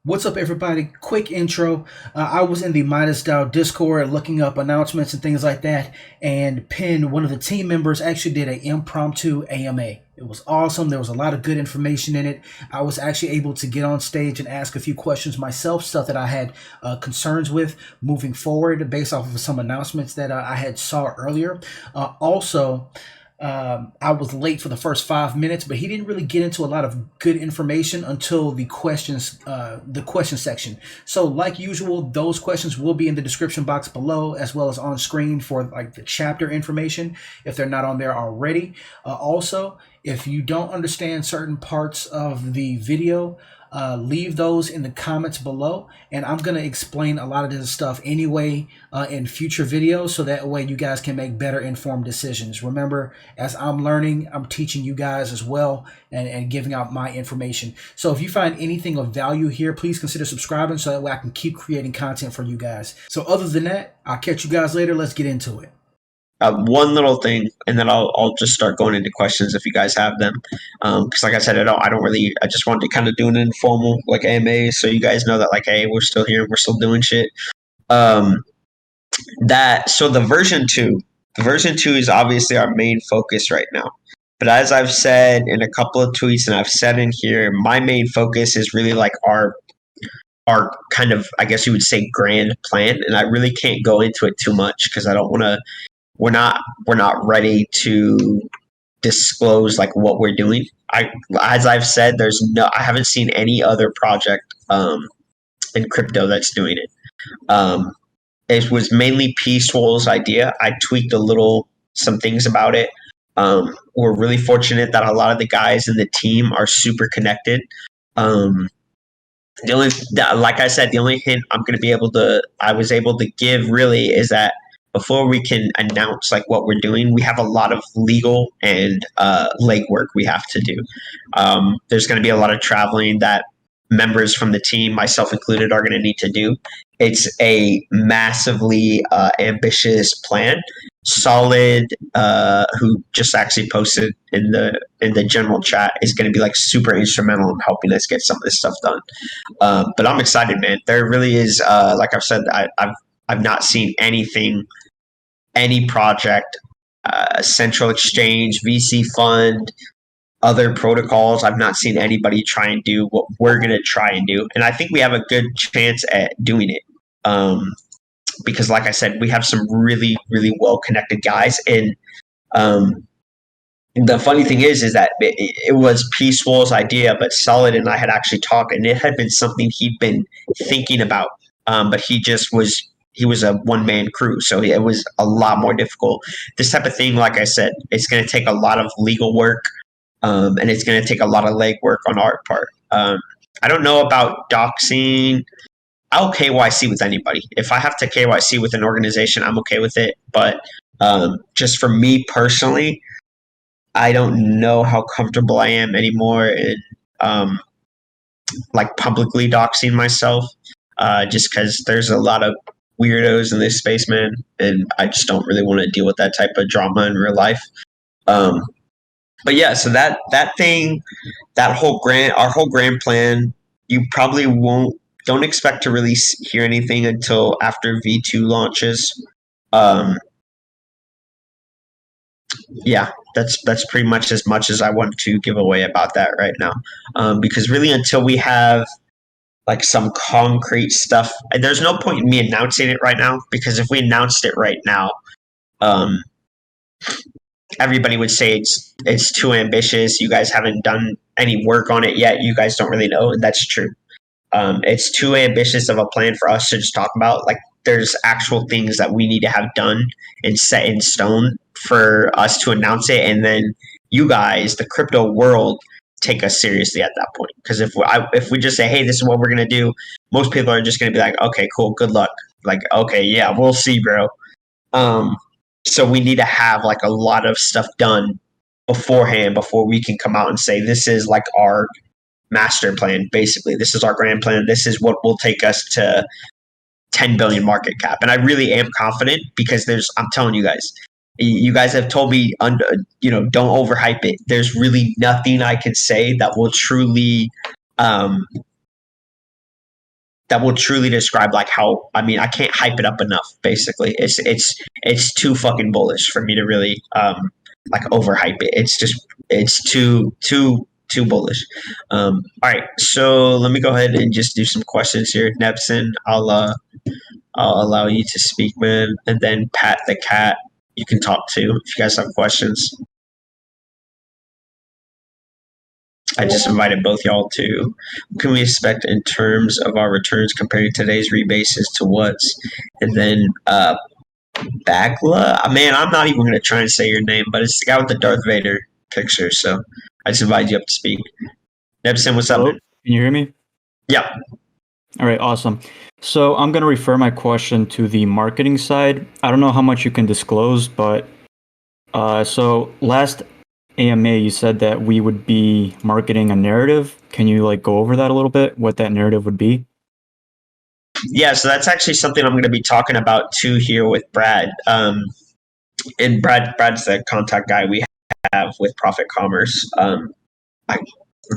What's up, everybody? Quick intro. I was in the Midas DAO Discord looking up announcements and things like that, and Penn, one of the team members, actually did an impromptu AMA. It was awesome. There was a lot of good information in it. I was actually able to get on stage and ask a few questions myself, stuff that I had concerns with moving forward based off of some announcements that I had saw earlier. Also, I was late for the first 5 minutes, but he didn't really get into a lot of good information until the question section. So, like usual, those questions will be in the description box below, as well as on screen for like the chapter information if they're not on there already. Also, if you don't understand certain parts of the video, leave those in the comments below, and I'm going to explain a lot of this stuff anyway in future videos, so that way you guys can make better informed decisions. Remember, as I'm learning, I'm teaching you guys as well, and giving out my information. So if you find anything of value here, please consider subscribing so that way I can keep creating content for you guys. So other than that, I'll catch you guys later. Let's get into it. One little thing, and then I'll just start going into questions if you guys have them. Because like I said, I don't really. I just wanted to kind of do an informal like AMA, so you guys know that like, hey, we're still here, we're still doing shit. Um, that so the version two is obviously our main focus right now. But as I've said in a couple of tweets, and I've said in here, my main focus is really like our kind of, I guess you would say, grand plan, and I really can't go into it too much because I don't want to we're not ready to disclose like what we're doing. As I've said, I haven't seen any other project in crypto that's doing it. It was mainly Peaceful's idea. I tweaked some things about it. We're really fortunate that a lot of the guys in the team are super connected. Like I said, the only hint I was able to give really is that before we can announce like what we're doing, we have a lot of legal and legwork we have to do. There's going to be a lot of traveling that members from the team, myself included, are going to need to do. It's a massively ambitious plan. Solid, who just actually posted in the general chat, is going to be like super instrumental in helping us get some of this stuff done. But I'm excited, man. There really is, like I've said, I've not seen anything, any project, central exchange, VC fund, other protocols. I've not seen anybody try and do what we're going to try and do, and I think we have a good chance at doing it. Because, like I said, we have some really, really well connected guys, and the funny thing is that it was Peaceful's idea, but Solid and I had actually talked, and it had been something he'd been thinking about. But he was a one man crew, so it was a lot more difficult. This type of thing, like I said, it's going to take a lot of legal work, and it's going to take a lot of legwork on our part. I don't know about doxing. I'll KYC with anybody. If I have to KYC with an organization, I'm okay with it. But just for me personally, I don't know how comfortable I am anymore in like publicly doxing myself, just because there's a lot of weirdos in this space, man, and I just don't really want to deal with that type of drama in real life. But yeah, so that thing, our whole grand plan, you probably don't expect to really hear anything until after V2 launches. Yeah, that's pretty much as I want to give away about that right now, because really until we have like some concrete stuff, and there's no point in me announcing it right now, because if we announced it right now, um, everybody would say it's too ambitious. You guys haven't done any work on it yet. You guys don't really know, and that's true. It's too ambitious of a plan for us to just talk about. Like, there's actual things that we need to have done and set in stone for us to announce it, and then you guys, the crypto world, take us seriously at that point. Because if we just say, hey, this is what we're gonna do, most people are just gonna be like, okay, cool, good luck. Like, okay, yeah, we'll see, bro. So we need to have like a lot of stuff done beforehand before we can come out and say this is like our master plan. Basically, this is our grand plan. This is what will take us to 10 billion market cap. And I really am confident, because I'm telling you guys have told me, don't overhype it. There's really nothing I can say that will truly that will truly describe like how, I mean, I can't hype it up enough. Basically, it's too fucking bullish for me to really like overhype it. It's too bullish. All right, so let me go ahead and just do some questions here. Nebson, I'll allow you to speak, man, and then Pat the cat, you can talk to if you guys have questions. I just invited both y'all to. What can we expect in terms of our returns comparing today's rebases to what's? And then Bagla, man, I'm not even going to try and say your name, but it's the guy with the Darth Vader picture. So I just invited you up to speak. Nebson, what's up, Hello? man? Can you hear me? Yeah. All right, awesome. So I'm going to refer my question to the marketing side. I don't know how much you can disclose, but so last AMA, you said that we would be marketing a narrative. Can you like go over that a little bit, what that narrative would be? Yeah, so that's actually something I'm going to be talking about too here with Brad. And Brad's the contact guy we have with Profit Commerce. Let me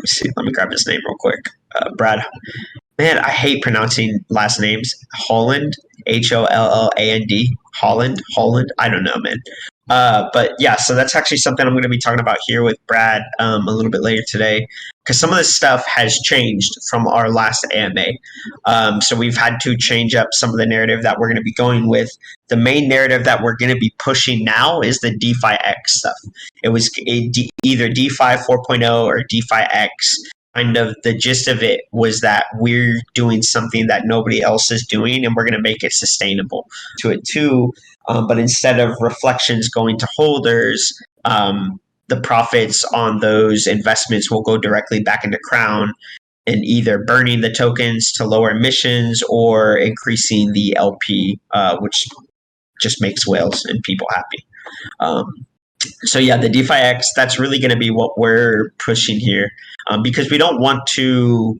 see. Let me grab his name real quick. Brad. Man, I hate pronouncing last names. Holland, Holland, Holland. I don't know, man. But yeah, so that's actually something I'm going to be talking about here with Brad a little bit later today, because some of this stuff has changed from our last AMA. So we've had to change up some of the narrative that we're going to be going with. The main narrative that we're going to be pushing now is the DeFi X stuff. It was either DeFi 4.0 or DeFi X. Kind of the gist of it was that we're doing something that nobody else is doing, and we're going to make it sustainable to it too. But instead of reflections going to holders, the profits on those investments will go directly back into Crown and either burning the tokens to lower emissions or increasing the LP, which just makes whales and people happy. So yeah, the DeFi X, that's really going to be what we're pushing here, because we don't want to.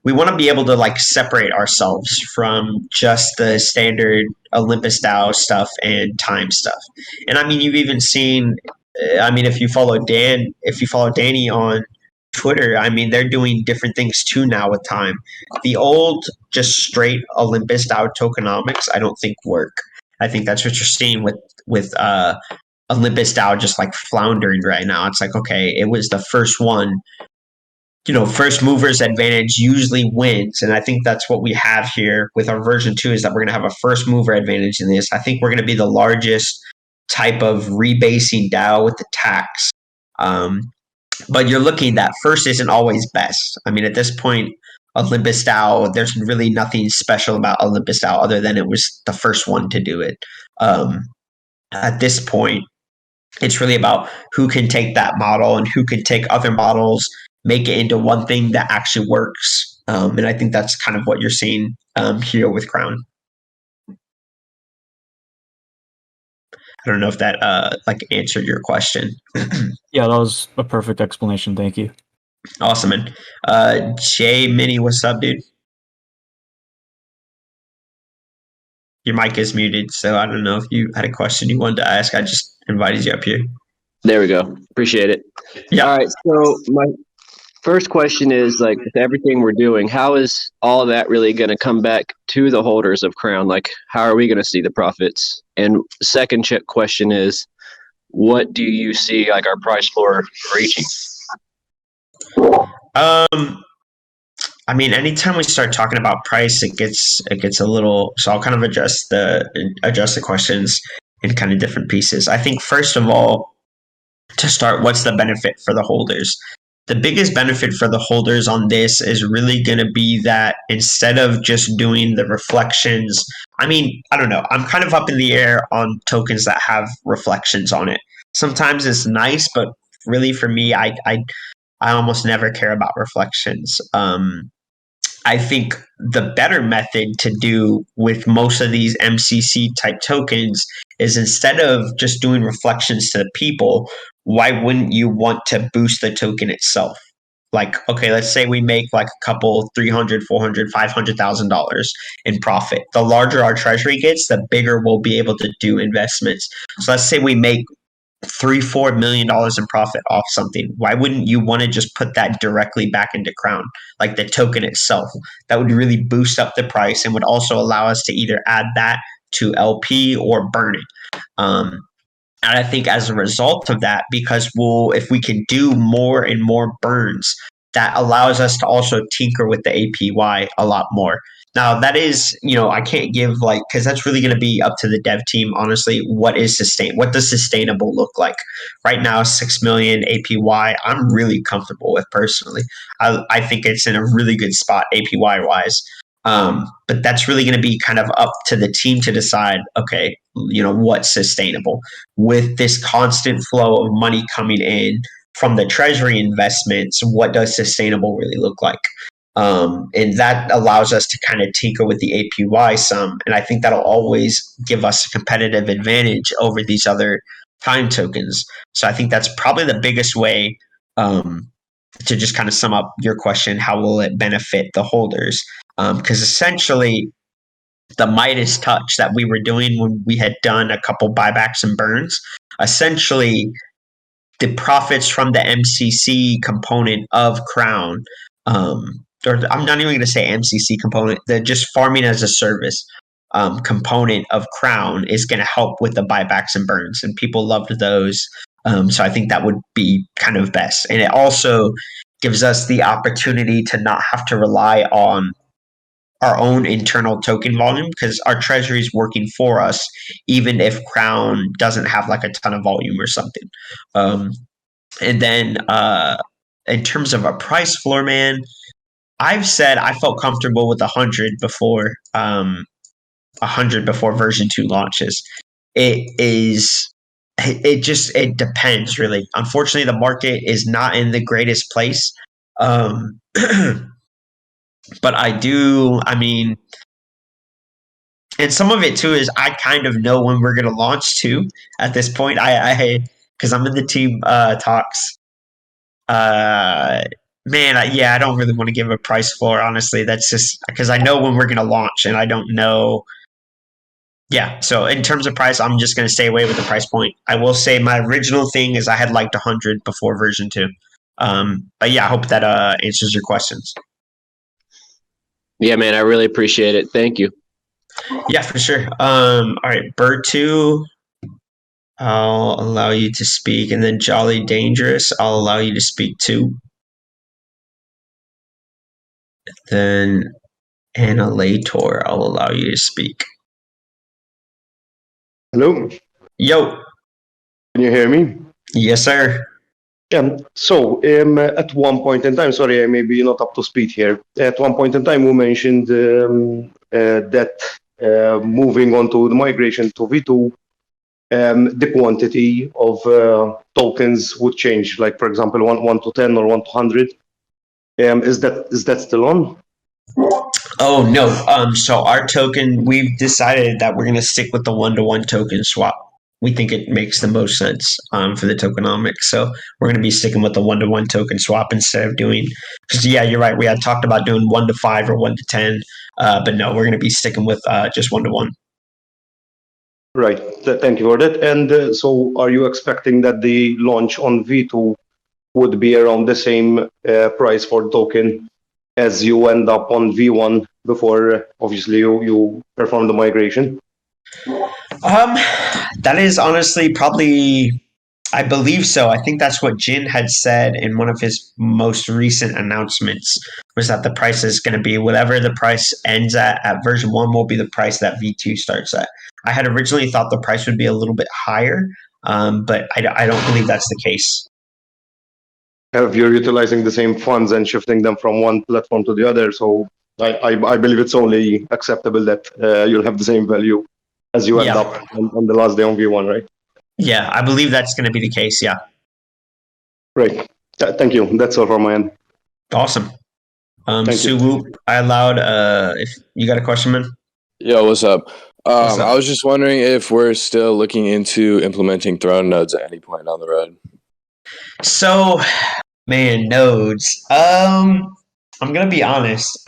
We want to be able to like separate ourselves from just the standard Olympus DAO stuff and time stuff. And I mean, you've even seen. I mean, if you follow Danny on Twitter, I mean, they're doing different things too now with time. The old, just straight Olympus DAO tokenomics, I don't think work. I think that's what you're seeing with Olympus DAO just like floundering right now. It's like, okay, it was the first one. First movers advantage usually wins. And I think that's what we have here with our version 2 is that we're going to have a first mover advantage in this. I think we're going to be the largest type of rebasing DAO with the tax. But you're looking that first isn't always best. I mean, at this point, Olympus DAO, there's really nothing special about Olympus DAO other than it was the first one to do it. At this point, it's really about who can take that model and who can take other models, make it into one thing that actually works. And I think that's kind of what you're seeing here with Crown. I don't know if that like answered your question. Yeah, that was a perfect explanation. Thank you. Awesome, man. Jay Mini, what's up, dude? Your mic is muted, so I don't know if you had a question you wanted to ask. I just invited you up here. There we go. Appreciate it. Yeah. All right. So my first question is, like, with everything we're doing, how is all of that really going to come back to the holders of Crown? Like, how are we going to see the profits? And second question is, what do you see like our price floor reaching? I mean, anytime we start talking about price, it gets a little. So I'll kind of address the questions in kind of different pieces. I think first of all, to start, what's the benefit for the holders? The biggest benefit for the holders on this is really going to be that instead of just doing the reflections, I mean, I don't know. I'm kind of up in the air on tokens that have reflections on it. Sometimes it's nice, but really for me, I almost never care about reflections. I think the better method to do with most of these MCC type tokens is instead of just doing reflections to the people, why wouldn't you want to boost the token itself? Like, okay, let's say we make like a couple, $300,000, $400,000, $500,000 in profit. The larger our treasury gets, the bigger we'll be able to do investments. So let's say we make $3-4 million in profit off something, why wouldn't you want to just put that directly back into Crown, like the token itself? That would really boost up the price and would also allow us to either add that to LP or burn it. And I think as a result of that, because if we can do more and more burns, that allows us to also tinker with the APY a lot more. Now that is, I can't give because that's really going to be up to the dev team. Honestly, what does sustainable look like? Right now, 6 million APY, I'm really comfortable with personally. I think it's in a really good spot APY wise. But that's really going to be kind of up to the team to decide, okay, what's sustainable with this constant flow of money coming in from the treasury investments. What does sustainable really look like? And that allows us to kind of tinker with the APY some. And I think that'll always give us a competitive advantage over these other time tokens. So I think that's probably the biggest way to just kind of sum up your question. How will it benefit the holders? Because essentially, the Midas touch that we were doing when we had done a couple buybacks and burns, essentially the profits from the MCC component of Crown, or I'm not even going to say MCC component, the just farming as a service component of Crown is going to help with the buybacks and burns, and people loved those. So I think that would be kind of best. And it also gives us the opportunity to not have to rely on our own internal token volume, because our treasury is working for us, even if Crown doesn't have like a ton of volume or something. And then in terms of a price floor, man, I've said I felt comfortable with 100 before 100 before version 2 launches. It depends really. Unfortunately, the market is not in the greatest place. But I mean, and some of it too is I kind of know when we're going to launch too at this point. Because I'm in the team talks. I don't really want to give a price floor, honestly. That's just because I know when we're going to launch and I don't know. Yeah, so in terms of price, I'm just going to stay away with the price point. I will say my original thing is I had liked 100 before version 2. But yeah, I hope that answers your questions. Yeah, man, I really appreciate it. Thank you. Yeah, for sure. All right, Bird 2, I'll allow you to speak, and then Jolly Dangerous, I'll allow you to speak too. Then Annihilator, I'll allow you to speak. Hello, Yo, can you hear me? yes, sir. So at one point in time, sorry, I may be not up to speed here. At one point in time, we mentioned that moving on to the migration to V2, the quantity of tokens would change. Like for example, 1 to 10 or 1 to 100. Is that still on? Oh no. So our token, we've decided that we're gonna stick with the 1-to-1 token swap. We think it makes the most sense for the tokenomics. So we're gonna be sticking with the 1-to-1 token swap instead of doing. Because yeah, you're right. We had talked about doing 1 to 5 or 1 to 10, but no, we're gonna be sticking with just 1-to-1. Right. Thank you for that. And so, are you expecting that the launch on V2 would be around the same price for token as you end up on V1 before obviously you perform the migration? That is honestly probably, I believe so. I think that's what Jin had said in one of his most recent announcements, was that the price is going to be whatever the price ends at version 1 will be the price that V2 starts at. I had originally thought the price would be a little bit higher, but I don't believe that's the case. If you're utilizing the same funds and shifting them from one platform to the other, so I believe it's only acceptable that you'll have the same value as you end up on the last day on V1, right? Yeah, I believe that's going to be the case, yeah. Great. Thank you. That's all from my end. Awesome. Thank you. Suwoop, I allowed, if you got a question, man? Yo, what's up? What's up? I was just wondering if we're still looking into implementing Throne nodes at any point down the road. So, man, nodes. I'm gonna be honest.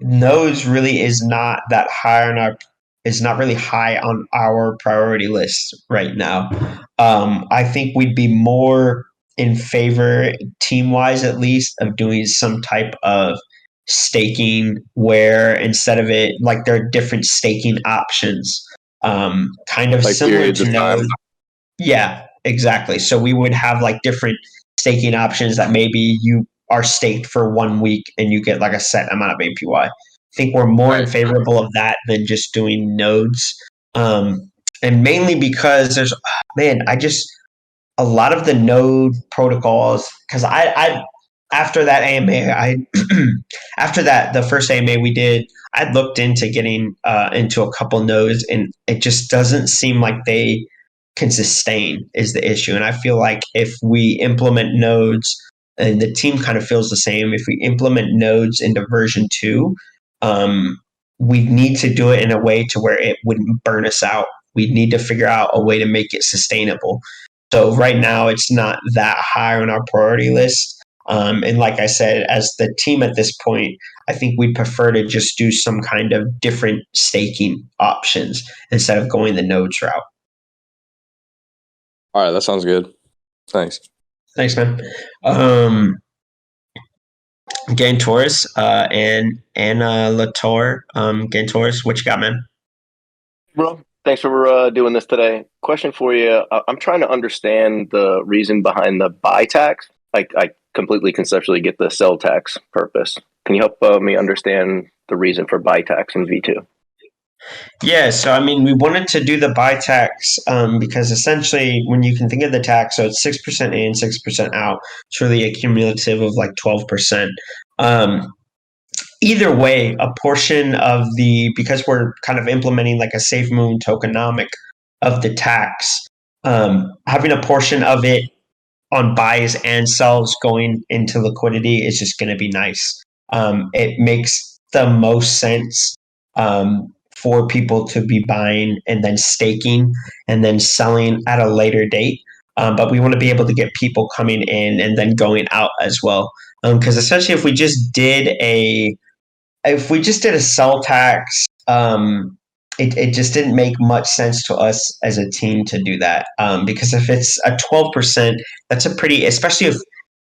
Nodes really is not that high on our is not really high on our priority list right now. I think we'd be more in favor, team wise at least, of doing some type of staking where instead of it, like there are different staking options, kind of Like similar periods to of time. Node. Yeah, exactly. So we would have like different staking options that maybe you are staked for 1 week and you get like a set amount of APY. I think we're more in Right. favorable of that than just doing nodes. And mainly because there's, man, I just, a lot of the node protocols, because I after that AMA, after that, the first AMA we did, I looked into getting into a couple nodes and it just doesn't seem like they can sustain is the issue. And I feel like if we implement nodes, and the team kind of feels the same, if we implement nodes into version 2, we need to do it in a way to where it wouldn't burn us out. We need to figure out a way to make it sustainable. So right now, it's not that high on our priority list. And like I said, as the team at this point, I think we prefer to just do some kind of different staking options instead of going the nodes route. All right, that sounds good. Thanks. Thanks, man. Gain Taurus and Anna Latour. Gain Taurus, what you got, man? Bro, thanks for doing this today. Question for you. I'm trying to understand the reason behind the buy tax. I completely conceptually get the sell tax purpose. Can you help me understand the reason for buy tax in V2? Yeah, so I mean, we wanted to do the buy tax because essentially, when you can think of the tax, so it's 6% in, 6% out. It's really a cumulative of like 12%. Either way, a portion of because we're kind of implementing like a safe moon tokenomic of the tax, having a portion of it on buys and sells going into liquidity is just going to be nice. It makes the most sense for people to be buying and then staking and then selling at a later date. But we want to be able to get people coming in and then going out as well. Because essentially, if we just did a sell tax, it just didn't make much sense to us as a team to do that. Because if it's a 12%, that's a pretty, especially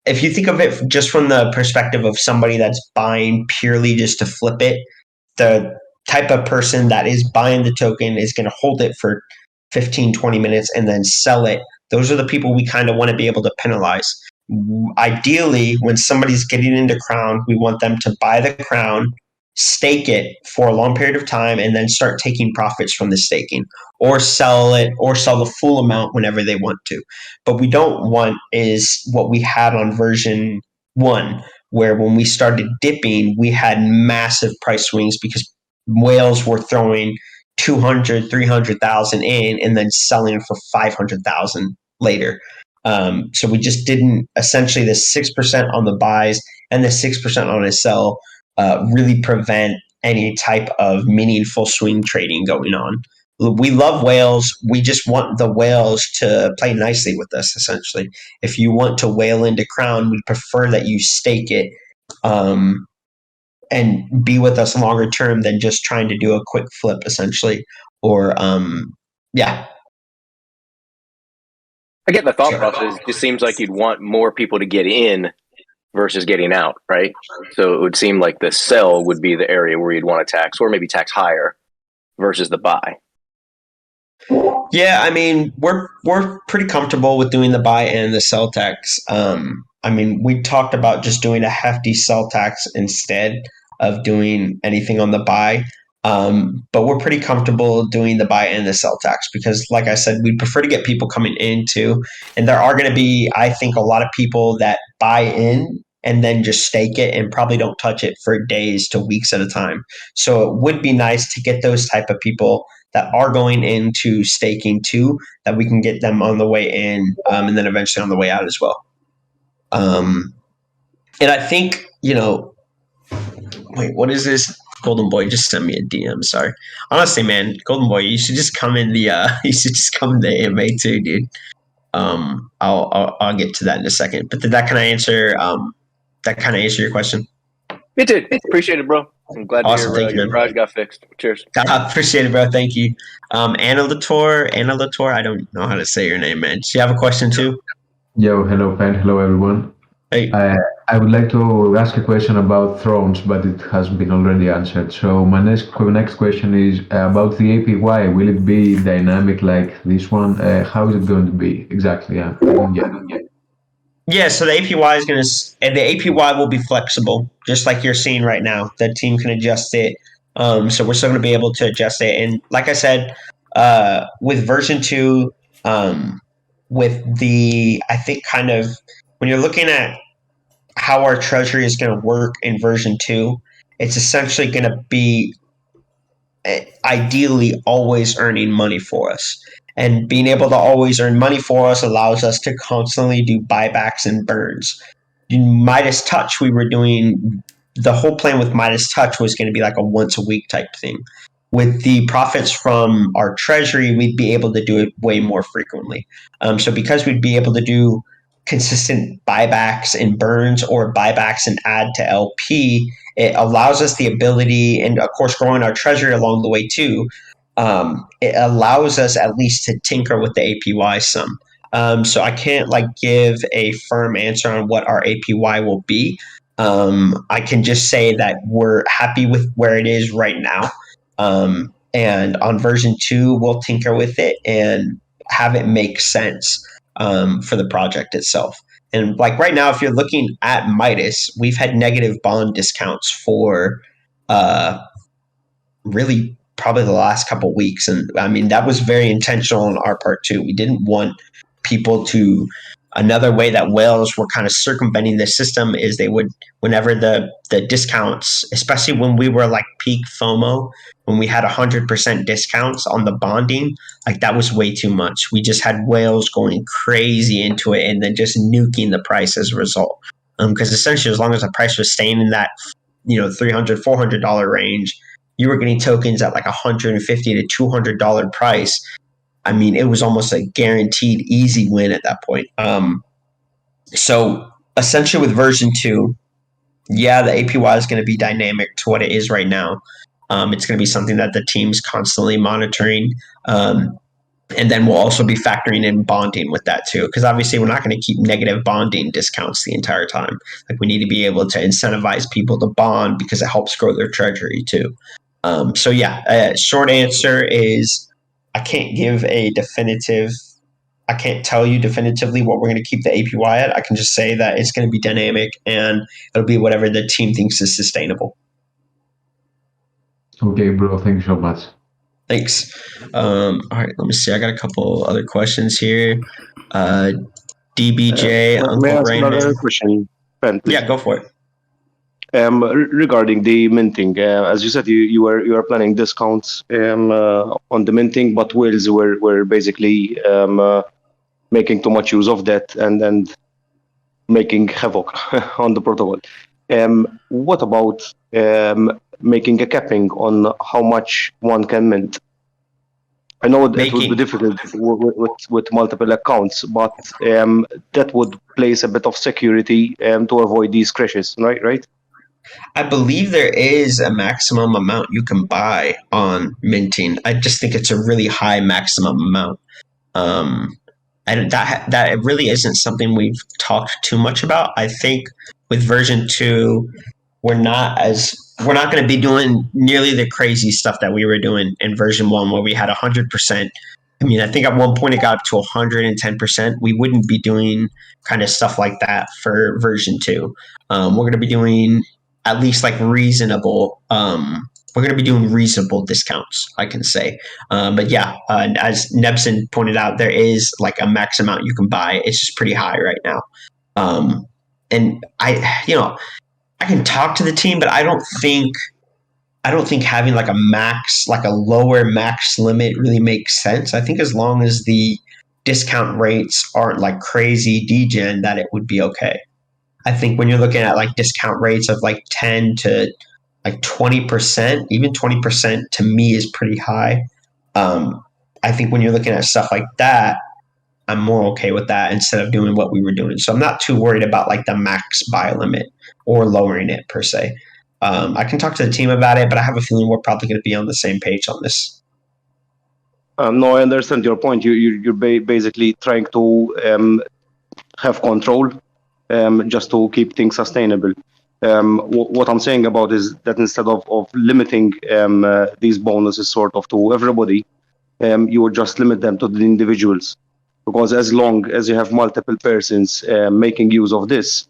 if you think of it just from the perspective of somebody that's buying purely just to flip it, the type of person that is buying the token is going to hold it for 15, 20 minutes and then sell it. Those are the people we kind of want to be able to penalize. Ideally, when somebody's getting into Crown, we want them to buy the Crown, stake it for a long period of time, and then start taking profits from the staking, or sell it, or sell the full amount whenever they want to. But we don't want is what we had on version 1, where when we started dipping, we had massive price swings because whales were throwing 200, 300,000 in and then selling for 500,000 later. So we just didn't, essentially the 6% on the buys and the 6% on a sell really prevent any type of meaningful swing trading going on. We love whales. We just want the whales to play nicely with us, essentially. If you want to whale into Crown, we prefer that you stake it and be with us longer term than just trying to do a quick flip, essentially. Or, yeah. I get the thought process. It just seems like you'd want more people to get in versus getting out, right? So it would seem like the sell would be the area where you'd want to tax, or maybe tax higher versus the buy. Yeah, I mean, we're pretty comfortable with doing the buy and the sell tax. I mean, we talked about just doing a hefty sell tax instead of doing anything on the buy. But we're pretty comfortable doing the buy and the sell tax because, like I said, we prefer to get people coming into, and there are going to be, I think, a lot of people that buy in and then just stake it and probably don't touch it for days to weeks at a time. So it would be nice to get those type of people that are going into staking too, that we can get them on the way in and then eventually on the way out as well. And I think, wait, what is this? Golden Boy just sent me a DM. Sorry. Honestly, man, Golden Boy, you should just come in the AMA too, dude. I'll get to that in a second. But did that kind of answer your question? It did. Appreciate it, bro. I'm glad to Awesome. hear Thank you, your man. garage got fixed. Cheers. I appreciate it, bro. Thank you. Anna Latour, I don't know how to say your name, man. Do you have a question too? Yo, hello, Penn. Hello, everyone. Hey. I would like to ask a question about thrones, but it has been already answered. So my next question is about the APY. Will it be dynamic like this one? How is it going to be exactly? Yeah, I don't get it. Yeah, so the APY is going to, and the APY will be flexible, just like you're seeing right now. The team can adjust it. So we're still going to be able to adjust it. And like I said, with version 2, with the, I think kind of, when you're looking at how our treasury is going to work in version 2, it's essentially going to be ideally always earning money for us. And being able to always earn money for us allows us to constantly do buybacks and burns. In Midas Touch, we were doing the whole plan with Midas Touch was going to be like a once a week type thing. With the profits from our treasury, we'd be able to do it way more frequently. So because we'd be able to do consistent buybacks and burns or buybacks and add to LP, it allows us the ability, and of course, growing our treasury along the way too. It allows us at least to tinker with the APY some. So I can't like give a firm answer on what our APY will be. I can just say that we're happy with where it is right now. And on version 2, we'll tinker with it and have it make sense for the project itself. And like right now, if you're looking at Midas, we've had negative bond discounts for really probably the last couple of weeks. And I mean, that was very intentional on our part too. We didn't want people to, another way that whales were kind of circumventing the system is they would, whenever the discounts, especially when we were like peak FOMO, when we had 100% discounts on the bonding, like that was way too much. We just had whales going crazy into it and then just nuking the price as a result. Because essentially, as long as the price was staying in that, $300, $400 range, you were getting tokens at like $150 to $200 price. I mean, it was almost a guaranteed easy win at that point. So essentially with version 2, yeah, the APY is going to be dynamic to what it is right now. It's going to be something that the team's constantly monitoring. And then we'll also be factoring in bonding with that too, because obviously we're not going to keep negative bonding discounts the entire time. Like we need to be able to incentivize people to bond because it helps grow their treasury too. So yeah, short answer is I can't tell you definitively what we're going to keep the APY at. I can just say that it's going to be dynamic and it'll be whatever the team thinks is sustainable. Okay, bro. Thank you so much. Thanks. All right, let me see. I got a couple other questions here. DBJ, May I Uncle ask another Raymond. question, Ben, please? Yeah, go for it. Regarding the minting, as you said, you were planning discounts on the minting, but whales were basically making too much use of that and making havoc on the protocol. What about making a capping on how much one can mint? I know that would be difficult with multiple accounts, but that would place a bit of security to avoid these crashes, right? I believe there is a maximum amount you can buy on minting. I just think it's a really high maximum amount. And that really isn't something we've talked too much about. I think with version 2, we're not going to be doing nearly the crazy stuff that we were doing in version 1 where we had 100%. I mean, I think at one point it got up to 110%. We wouldn't be doing kind of stuff like that for version 2. We're going to be doing at least like reasonable we're going to be doing reasonable discounts, I can say. But yeah, as Nebson pointed out, there is like a max amount you can buy. It's just pretty high right now. And I can talk to the team, but I don't think having like a lower max limit really makes sense. I think as long as the discount rates aren't like crazy degen, that it would be okay. I think when you're looking at like discount rates of like 10 to like 20%, even 20% to me is pretty high. I think when you're looking at stuff like that, I'm more okay with that instead of doing what we were doing. So I'm not too worried about like the max buy limit or lowering it per se. I can talk to the team about it, but I have a feeling we're probably going to be on the same page on this. No, I understand your point. You're basically trying to have control, just to keep things sustainable. What I'm saying about is that instead of limiting these bonuses sort of to everybody, you would just limit them to the individuals. Because as long as you have multiple persons making use of this,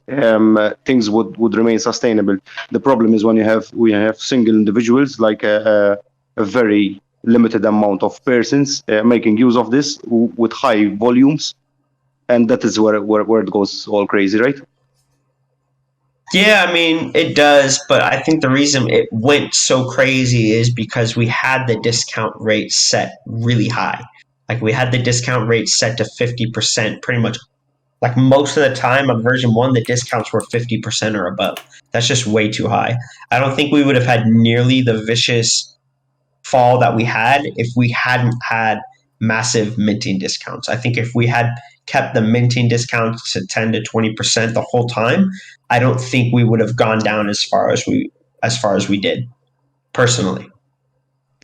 things would remain sustainable. The problem is when we have single individuals, like a very limited amount of persons making use of this with high volumes, and that is where it goes all crazy, right? Yeah, I mean, it does, but I think the reason it went so crazy is because we had the discount rate set really high. Like, we had the discount rate set to 50%, pretty much. Like, most of the time on version 1, the discounts were 50% or above. That's just way too high. I don't think we would have had nearly the vicious fall that we had if we hadn't had massive minting discounts. I think if we had kept the minting discounts to 10 to 20% the whole time, I don't think we would have gone down as far as we did, personally.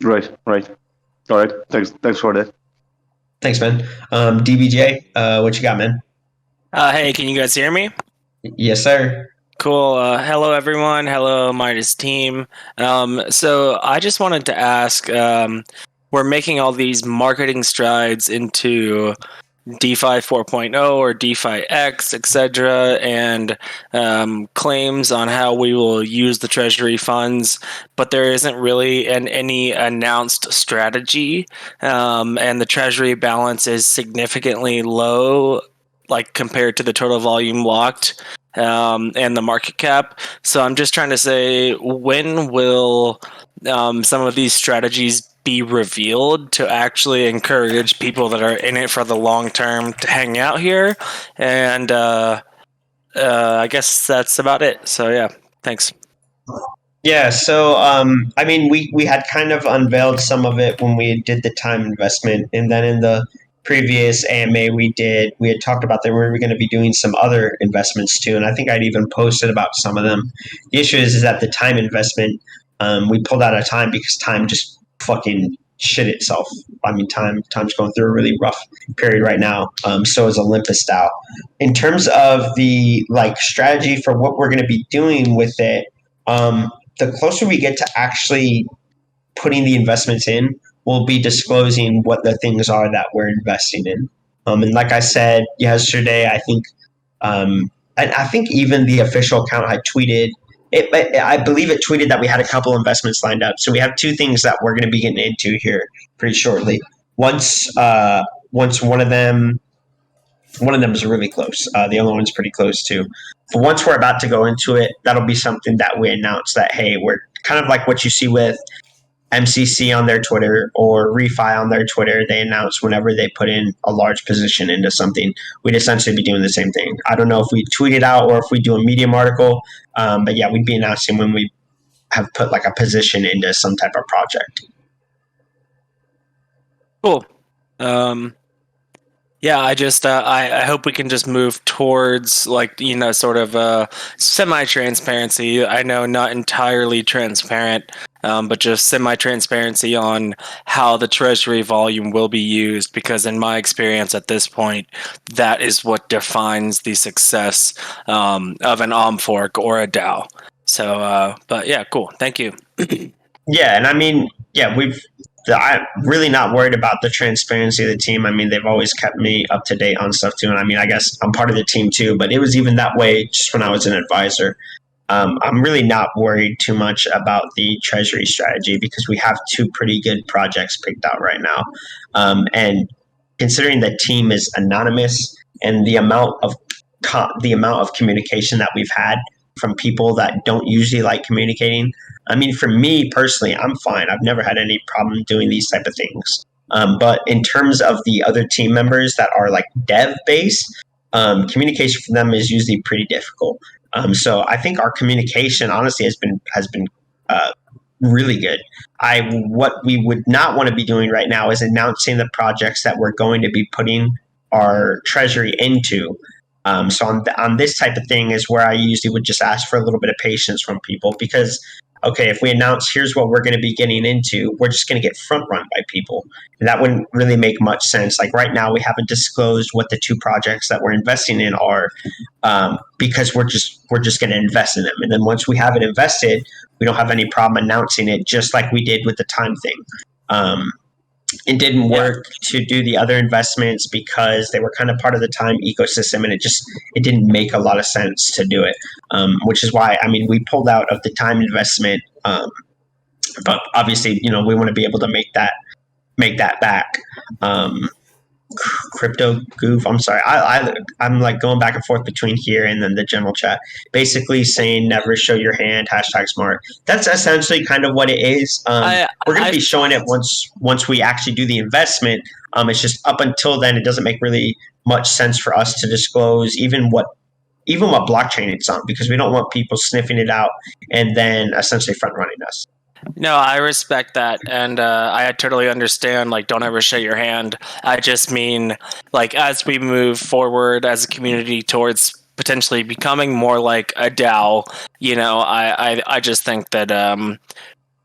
Right. All right. Thanks for that. Thanks, man. DBJ, what you got, man? Hey, can you guys hear me? Yes, sir. Cool. Hello, everyone. Hello, Midas team. So I just wanted to ask, we're making all these marketing strides into DeFi 4.0 or DeFi X, etc., and claims on how we will use the Treasury funds, but there isn't really any announced strategy, and the Treasury balance is significantly low, like compared to the total volume locked and the market cap. So I'm just trying to say, when will some of these strategies be revealed to actually encourage people that are in it for the long term to hang out here? And I guess that's about it. So yeah, thanks. Yeah, so I mean, we had kind of unveiled some of it when we did the time investment, and then in the previous AMA we had talked about that we were going to be doing some other investments too, and I think I'd even posted about some of them. The issue is that the time investment, we pulled out of time because time just fucking shit itself. I mean, time's going through a really rough period right now. So is Olympus DAO. In terms of the like strategy for what we're going to be doing with it. The closer we get to actually putting the investments in, we'll be disclosing what the things are that we're investing in. And like I said yesterday, I think, and I think even the official account had tweeted it. I believe it tweeted that we had a couple investments lined up. So we have two things that we're going to be getting into here pretty shortly. Once one of them is really close. The other one's pretty close too. But once we're about to go into it, that'll be something that we announce that, hey, we're kind of like what you see with MCC on their Twitter or Refi on their Twitter. They announce whenever they put in a large position into something. We'd essentially be doing the same thing. I don't know if we tweet it out or if we do a Medium article, but yeah, we'd be announcing when we have put like a position into some type of project. Cool. Yeah, I just I hope we can just move towards like, you know, sort of semi-transparency. I know not entirely transparent, but just semi-transparency on how the Treasury volume will be used, because in my experience at this point, that is what defines the success of an OM fork or a DAO. So, but yeah, cool. Thank you. Yeah, and I mean, yeah, I'm really not worried about the transparency of the team. I mean, they've always kept me up to date on stuff too. And I mean, I guess I'm part of the team too, but it was even that way just when I was an advisor. I'm really not worried too much about the treasury strategy because we have two pretty good projects picked out right now. And considering the team is anonymous and the amount of communication that we've had from people that don't usually like communicating, I mean, for me personally, I'm fine. I've never had any problem doing these type of things. But in terms of the other team members that are like dev based, communication for them is usually pretty difficult. So I think our communication honestly has been really good. What we would not want to be doing right now is announcing the projects that we're going to be putting our treasury into So on this type of thing is where I usually would just ask for a little bit of patience from people because, okay, if we announce here's what we're going to be getting into, we're just going to get front run by people. And that wouldn't really make much sense. Like right now, we haven't disclosed what the 2 projects that we're investing in are because we're just going to invest in them. And then once we have it invested, we don't have any problem announcing it, just like we did with the time thing. It didn't work to do the other investments because they were kind of part of the time ecosystem, and it didn't make a lot of sense to do it. Which is why, I mean, we pulled out of the time investment, but obviously, we want to be able to make that back. Crypto goof. I'm sorry. I'm like going back and forth between here and then the general chat, basically saying never show your hand. #smart. That's essentially kind of what it is. We're going to be showing it once we actually do the investment. It's just up until then, it doesn't make really much sense for us to disclose even what blockchain it's on, because we don't want people sniffing it out and then essentially front running us. No, I respect that, and I totally understand. Like, don't ever show your hand. I just mean, like, as we move forward as a community towards potentially becoming more like a DAO, I just think that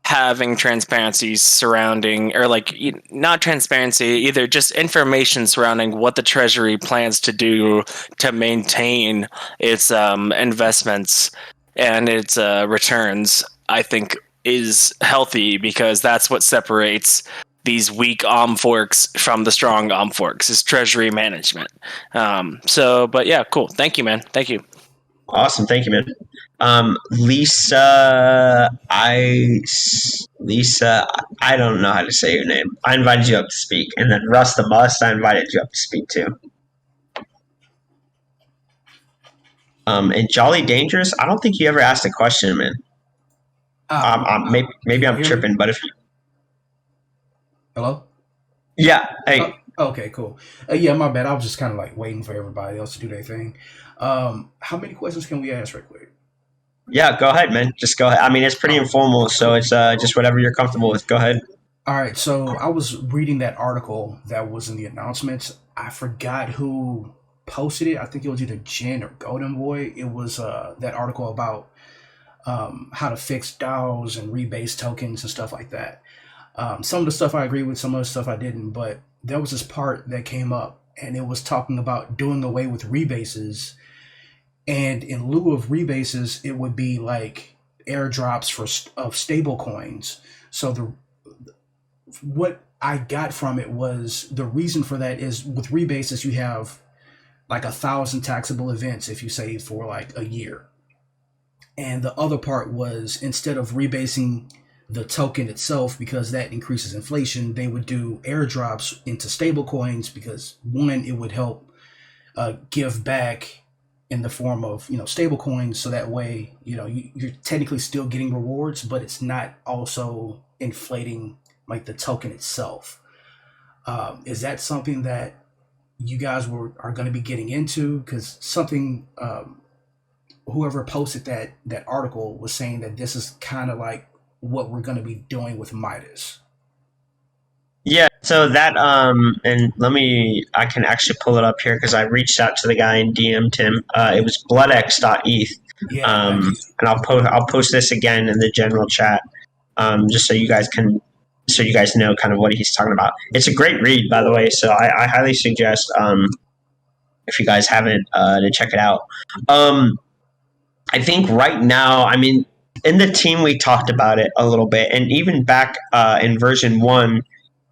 having transparency surrounding, or like not transparency either, just information surrounding what the Treasury plans to do to maintain its investments and its returns, I think is healthy, because that's what separates these weak forks from the strong forks is treasury management. But yeah, cool. Thank you, man. Thank you. Awesome. Thank you, man. Lisa, I don't know how to say your name. I invited you up to speak. And then Russ the Must, I invited you up to speak too. And Jolly Dangerous, I don't think you ever asked a question, man. Maybe I'm tripping, but if you... Hello? Yeah. Hey. Okay, cool. Yeah, my bad. I was just kind of like waiting for everybody else to do their thing. How many questions can we ask right quick? Yeah, go ahead, man. Just go ahead. I mean, it's pretty informal, so it's just whatever you're comfortable with. Go ahead. All right, so I was reading that article that was in the announcements. I forgot who posted it. I think it was either Jen or Golden Boy. It was that article about how to fix DAOs and rebase tokens and stuff like that. Some of the stuff I agree with, some of the stuff I didn't, but there was this part that came up, and it was talking about doing away with rebases. And in lieu of rebases, it would be like airdrops of stable coins. So what I got from it was the reason for that is with rebases, you have like 1,000 taxable events if you save for like a year. And the other part was, instead of rebasing the token itself, because that increases inflation, they would do airdrops into stable coins, because one, it would help give back in the form of stable coins, so that way you're technically still getting rewards, but it's not also inflating like the token itself. Is that something that you guys are going to be getting into? Because something whoever posted that article was saying that this is kind of like what we're going to be doing with Midas. Yeah, so that and I can actually pull it up here because I reached out to the guy and DM'd him. It was bloodx.eth. Yeah, and I'll post this again in the general chat, just so you guys know kind of what he's talking about. It's a great read, by the way, so I highly suggest if you guys haven't to check it out. I think right now, I mean, in the team we talked about it a little bit, and even back in version 1,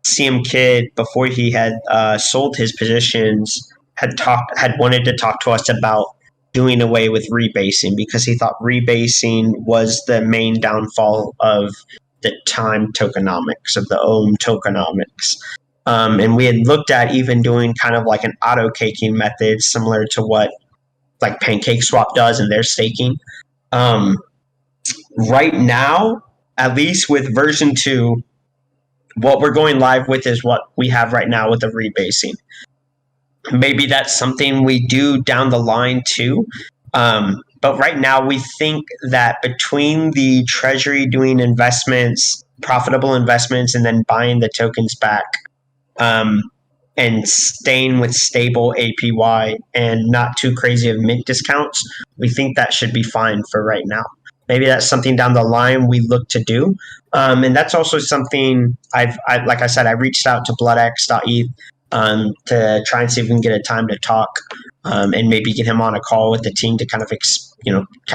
CM Kid, before he had sold his positions, had wanted to talk to us about doing away with rebasing, because he thought rebasing was the main downfall of the time tokenomics, of the OM tokenomics. And we had looked at even doing kind of like an auto caking method, similar to what like PancakeSwap does in their staking. Right now, at least with version 2, what we're going live with is what we have right now with the rebasing. Maybe that's something we do down the line too. But right now, we think that between the Treasury doing investments, profitable investments, and then buying the tokens back, and staying with stable APY and not too crazy of mint discounts, we think that should be fine for right now. Maybe that's something down the line we look to do. And that's also something like I said, I reached out to bloodx.eth to try and see if we can get a time to talk and maybe get him on a call with the team to kind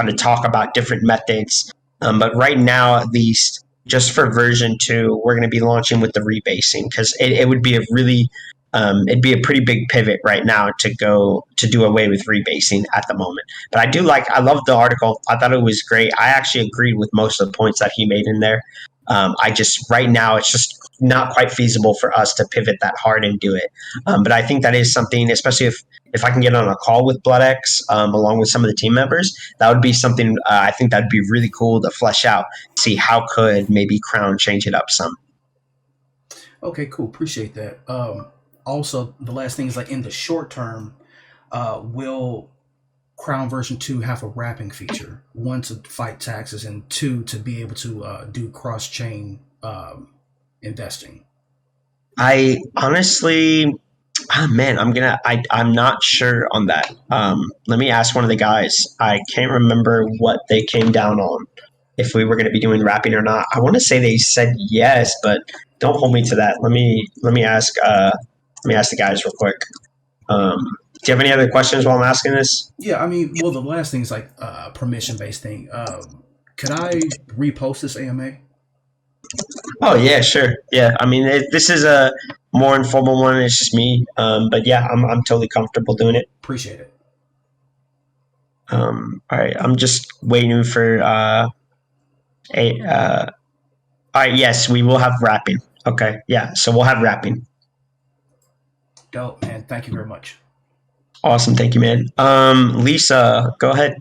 of talk about different methods. But right now, at least, just for version 2, we're going to be launching with the rebasing because it would be it'd be a pretty big pivot right now to do away with rebasing at the moment. But I love the article. I thought it was great. I actually agreed with most of the points that he made in there. Right now, it's just not quite feasible for us to pivot that hard and do it. But I think that is something, especially if I can get on a call with BloodX along with some of the team members, that would be something I think that'd be really cool to flesh out, see how could maybe Crown change it up some. Okay, cool. Appreciate that. Also, the last thing is like in the short term, will Crown version 2 have a wrapping feature? 1, to fight taxes, and 2, to be able to do cross-chain investing. I honestly, I'm not sure on that. Let me ask one of the guys. I can't remember what they came down on, if we were going to be doing wrapping or not. I want to say they said yes, but don't hold me to that. Let me ask the guys real quick. Do you have any other questions while I'm asking this? Yeah, I mean, well, the last thing is like permission-based thing. Could I repost this AMA? Oh yeah, sure. Yeah, I mean, this is a more informal one. It's just me, but yeah, I'm totally comfortable doing it. Appreciate it. All right, I'm just waiting for all right, yes, we will have wrapping. Okay, yeah, so we'll have wrapping. Dope, man. Thank you very much. Awesome, thank you, man. Lisa, go ahead.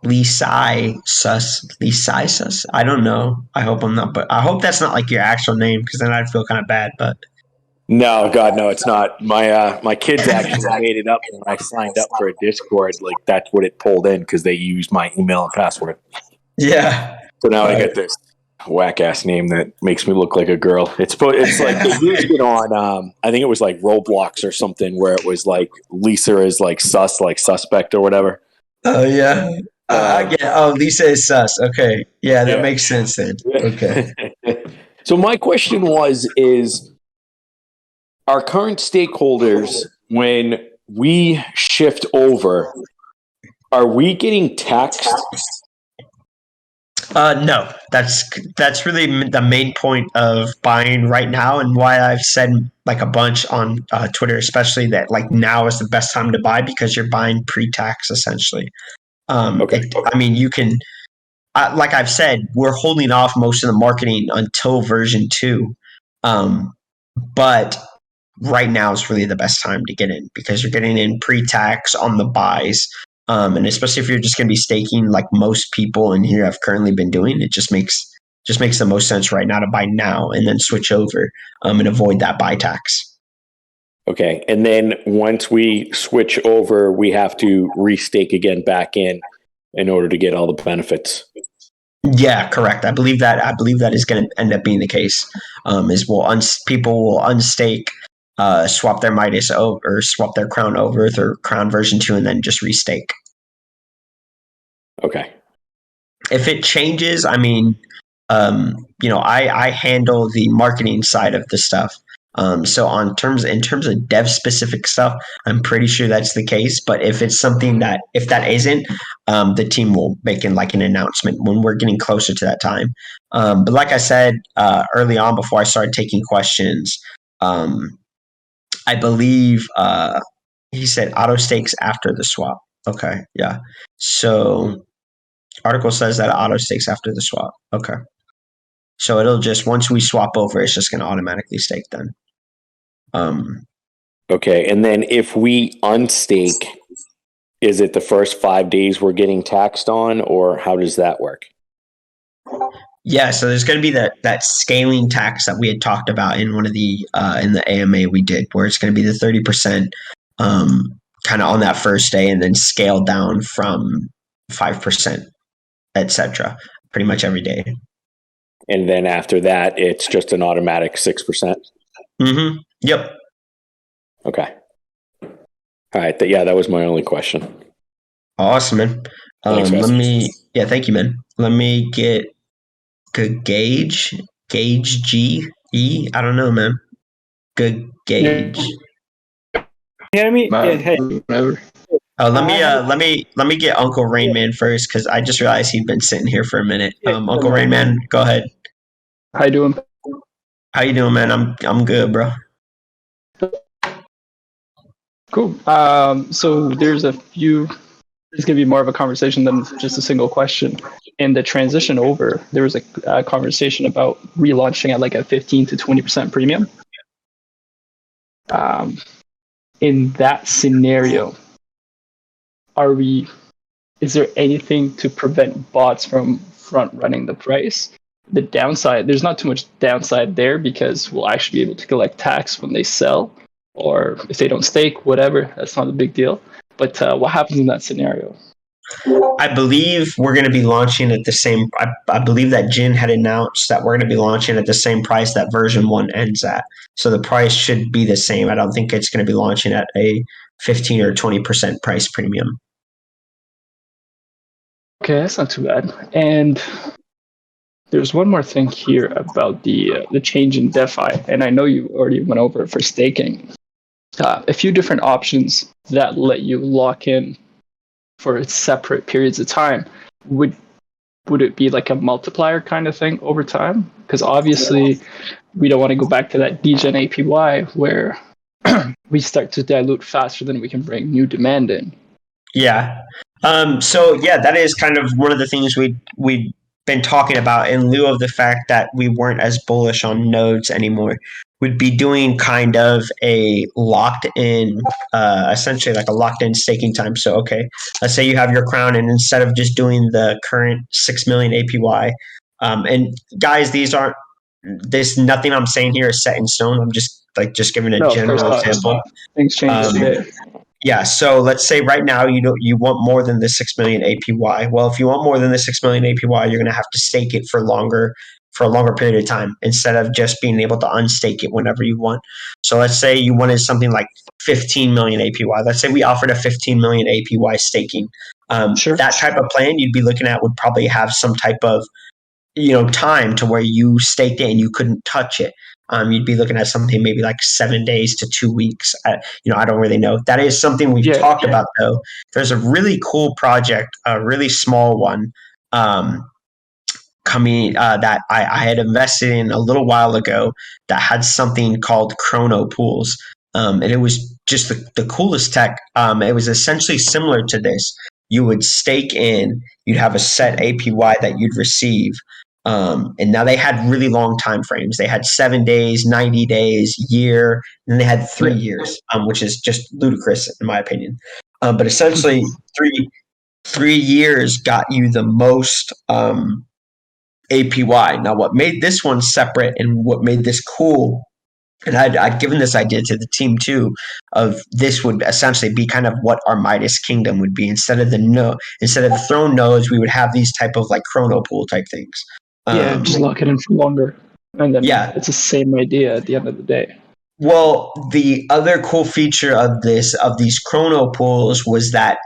Lisai sus. I don't know. I hope I'm not, but I hope that's not like your actual name, because then I'd feel kind of bad. But no, God, no, it's not. My kids actually made it up when I signed up for a Discord. Like that's what it pulled in because they used my email and password. Yeah. So now I get this whack ass name that makes me look like a girl. It's like they used it on I think it was like Roblox or something where it was like Lisa is like sus, like suspect or whatever. Oh yeah. I get. Oh, Lisa is sus. Okay. Yeah, that makes sense then. Okay. So my question is our current stakeholders, when we shift over, are we getting taxed? No, that's really the main point of buying right now, and why I've said like a bunch on Twitter, especially that like now is the best time to buy because you're buying pre-tax essentially. I mean, you can, like I've said, we're holding off most of the marketing until version 2, but right now is really the best time to get in because you're getting in pre-tax on the buys. And especially if you're just going to be staking like most people in here have currently been doing, it just makes the most sense right now to buy now and then switch over and avoid that buy tax. Okay. And then once we switch over, we have to restake again back in order to get all the benefits. Yeah, correct. I believe that is going to end up being the case. People will unstake, swap their Midas over, or swap their Crown over their Crown version 2, and then just restake. Okay. If it changes, I mean, I handle the marketing side of the stuff. So in terms of dev specific stuff, I'm pretty sure that's the case. But if it's something if that isn't, the team will make an announcement when we're getting closer to that time. But like I said early on before I started taking questions, I believe he said auto stakes after the swap. Okay, yeah. So article says that auto stakes after the swap. Okay. So it'll just, once we swap over, it's just going to automatically stake then. Okay, and then if we unstake, is it the first 5 days we're getting taxed on, or how does that work? Yeah, so there's going to be that scaling tax that we had talked about in one of the in the AMA we did, where it's going to be the 30% kind of on that first day, and then scale down from 5%, etc. Pretty much every day. and then after that, it's just an automatic 6%. Mm-hmm. Yep. Okay. All right. That was my only question. Awesome, man. Thanks, guys. Thank you, man. Let me get good Gauge GE. I don't know, man. Good Gauge. Hear me? Yeah, hey. Whatever. Oh, let me get Uncle Rain Man first, because I just realized he'd been sitting here for a minute. Uncle Rain Man, go ahead. How you doing? How you doing, man? I'm good, bro. Cool. So there's gonna be more of a conversation than just a single question. In the transition over, there was a conversation about relaunching at like a 15 to 20% premium. In that scenario, is there anything to prevent bots from front running the price? The downside, there's not too much downside there because we'll actually be able to collect tax when they sell, or if they don't stake, whatever, that's not a big deal. But what happens in that scenario? I believe we're going to be launching at the same. I believe that Jin had announced that we're going to be launching at the same price that version 1 ends at. So the price should be the same. I don't think it's going to be launching at a 15 or 20% price premium. Okay, that's not too bad. And there's one more thing here about the change in DeFi, and I know you already went over it for staking. A few different options that let you lock in for separate periods of time. Would it be like a multiplier kind of thing over time? Because obviously we don't want to go back to that degen APY where we start to dilute faster than we can bring new demand in. Yeah. That is kind of one of the things we've been talking about, in lieu of the fact that we weren't as bullish on nodes anymore. We'd be doing kind of a locked in, essentially like a locked in staking time. So, okay, let's say you have your crown, and instead of just doing the current 6 million APY, and guys, nothing I'm saying here is set in stone. I'm just giving a general example. Things change today. Yeah, so let's say right now you want more than the 6 million APY. Well, if you want more than the 6 million APY, you're going to have to stake it for a longer period of time, instead of just being able to unstake it whenever you want. So let's say you wanted something like 15 million APY. Let's say we offered a 15 million APY staking. Sure. That type of plan you'd be looking at would probably have some type of time to where you staked it and you couldn't touch it. You'd be looking at something maybe like 7 days to 2 weeks. I don't really know. That is something we've talked about, though. There's a really cool project, a really small one, coming that I had invested in a little while ago, that had something called chrono pools. And it was just the coolest tech. It was essentially similar to this. You would stake in, you'd have a set APY that you'd receive. And now they had really long time frames. They had 7 days, 90 days, year, and then they had 3 years, which is just ludicrous in my opinion. But essentially, 3 years got you the most APY. Now, what made this one separate and what made this cool, and I'd given this idea to the team too, of this would essentially be kind of what our Midas kingdom would be. Instead of the throne nodes, we would have these type of like chrono pool type things. Just lock it in for longer. And then it's the same idea at the end of the day. Well, the other cool feature of these chrono pools was that